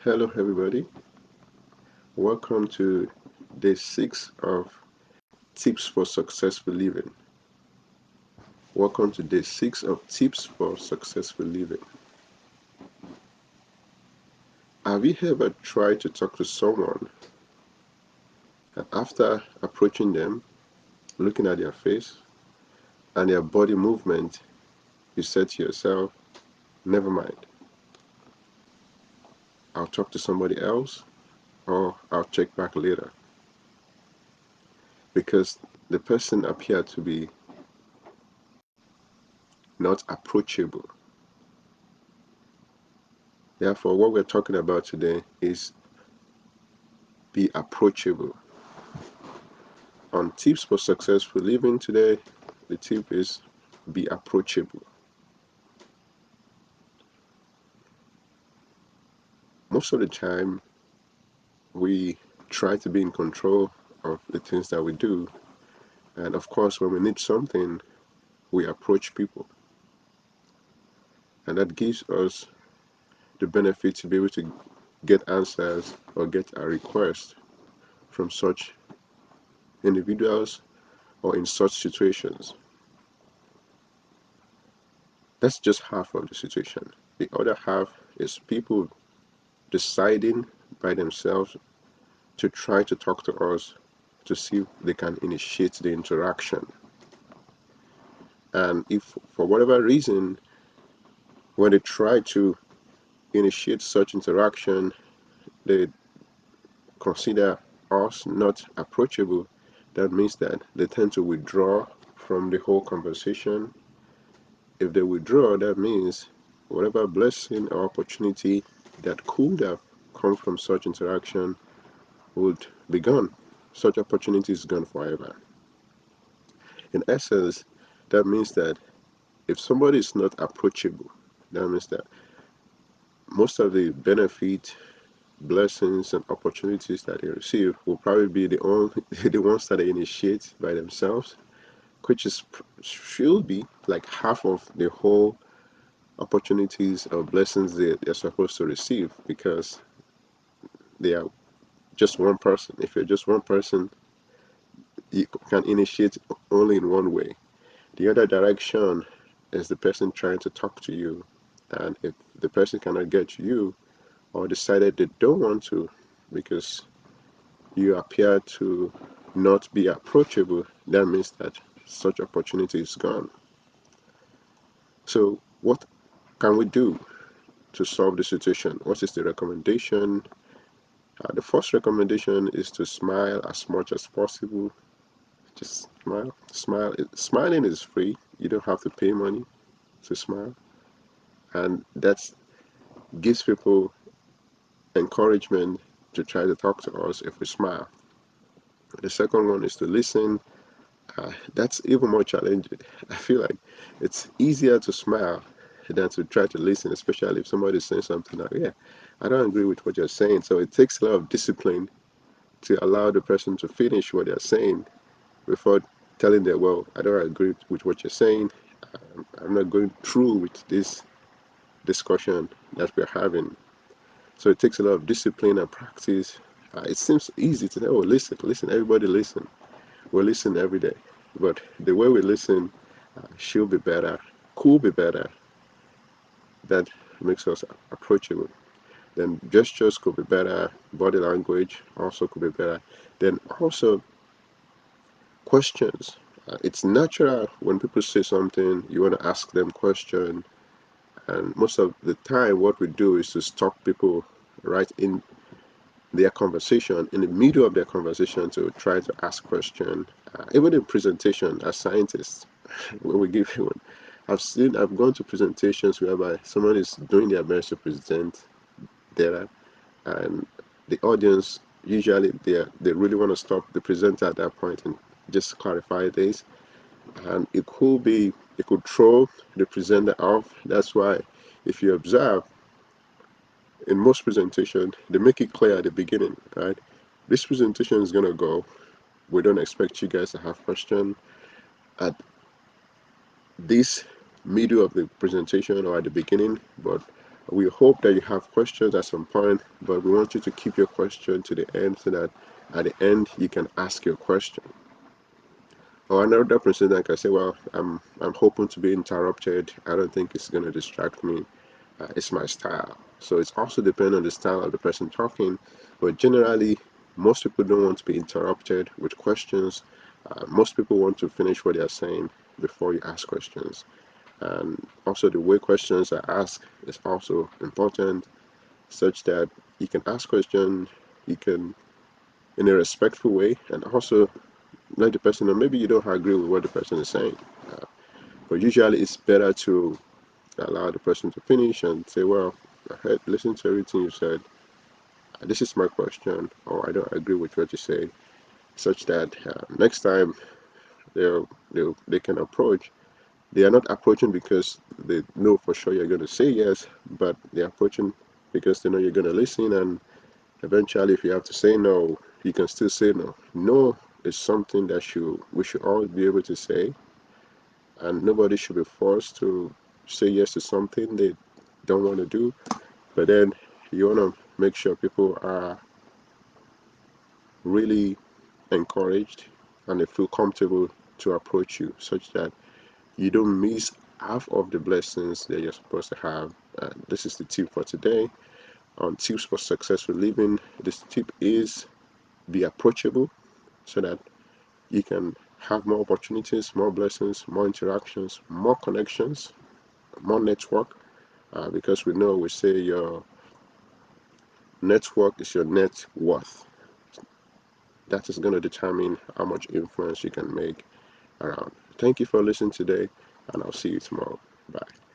Hello, everybody. Welcome to day 6 of Tips for Successful Living. Welcome to day 6 of Tips for Successful Living. Have you ever tried to talk to someone and after approaching them, looking at their face and their body movement, you said to yourself, never mind, I'll talk to somebody else or I'll check back later? Because the person appeared to be not approachable. Therefore, what we're talking about today is be approachable. On Tips for Successful Living today, the tip is be approachable. Most of the time, we try to be in control of the things that we do. And of course, when we need something, we approach people. And that gives us the benefit to be able to get answers or get a request from such individuals or in such situations. That's just half of the situation. The other half is people deciding by themselves to try to talk to us to see if they can initiate the interaction. And if for whatever reason, when they try to initiate such interaction, they consider us not approachable, that means that they tend to withdraw from the whole conversation. If they withdraw, that means whatever blessing or opportunity that could have come from such interaction would be gone. Such opportunity is gone forever. In essence, that means that if somebody is not approachable, that means that most of the benefit, blessings, and opportunities that they receive will probably be the ones that they initiate by themselves, which should be like half of the whole opportunities or blessings they're supposed to receive, because they are just one person. If you're just one person, you can initiate only in one way. The other direction is the person trying to talk to you. And if the person cannot get to you or decided they don't want to because you appear to not be approachable, that means that such opportunity is gone. So what can we do to solve the situation? What is the recommendation? The first recommendation is to smile as much as possible. Just smile. Smiling is free. You don't have to pay money to smile. And that gives people encouragement to try to talk to us if we smile. The second one is to listen. That's even more challenging. I feel like it's easier to smile than to try to listen, especially if somebody's saying something like, yeah, I don't agree with what you're saying. So it takes a lot of discipline to allow the person to finish what they're saying before telling them, well, I don't agree with what you're saying. I'm not going through with this discussion that we're having. So it takes a lot of discipline and practice. It seems easy to say, oh, listen, everybody listen. We listen every day. But the way we listen should be better, could be better. That makes us approachable. Then gestures could be better, body language also could be better. Then also questions. It's natural when people say something, you want to ask them question. And most of the time, what we do is to stop people right in their conversation, in the middle of their conversation, to try to ask question. Even in presentation, as scientists, when we give one, I've gone to presentations whereby someone is doing their best to present data, and the audience usually they really want to stop the presenter at that point and just clarify this, and it could throw the presenter off. That's why if you observe in most presentations, they make it clear at the beginning, right? This presentation is gonna go. We don't expect you guys to have questions at this middle of the presentation or at the beginning, but We hope that you have questions at some point, but we want you to keep your question to the end so that at the end you can ask your question. Or another person can say, well, I'm hoping to be interrupted. I don't think it's going to distract me. It's my style. So it's also depend on the style of the person talking. But generally, most people don't want to be interrupted with questions. Most people want to finish what they're saying before you ask questions. And also the way questions are asked is also important, such that you can ask questions, you can in a respectful way, and also let the person know maybe you don't agree with what the person is saying. Uh, but usually it's better to allow the person to finish and say, well, I heard, listen to everything you said. This is my question, or I don't agree with what you say, such that next time they can approach. They are not approaching because they know for sure you're going to say yes, but they're approaching because they know you're going to listen, and eventually, if you have to say no, you can still say no. No is something that we should all be able to say, and nobody should be forced to say yes to something they don't want to do. But then you want to make sure people are really encouraged and they feel comfortable to approach you, such that you don't miss half of the blessings that you're supposed to have. This is the tip for today on tips for successful living. This tip is be approachable so that you can have more opportunities, more blessings, more interactions, more connections, more network. Because we say your network is your net worth. That is going to determine how much influence you can make around. Thank you for listening today, and I'll see you tomorrow. Bye.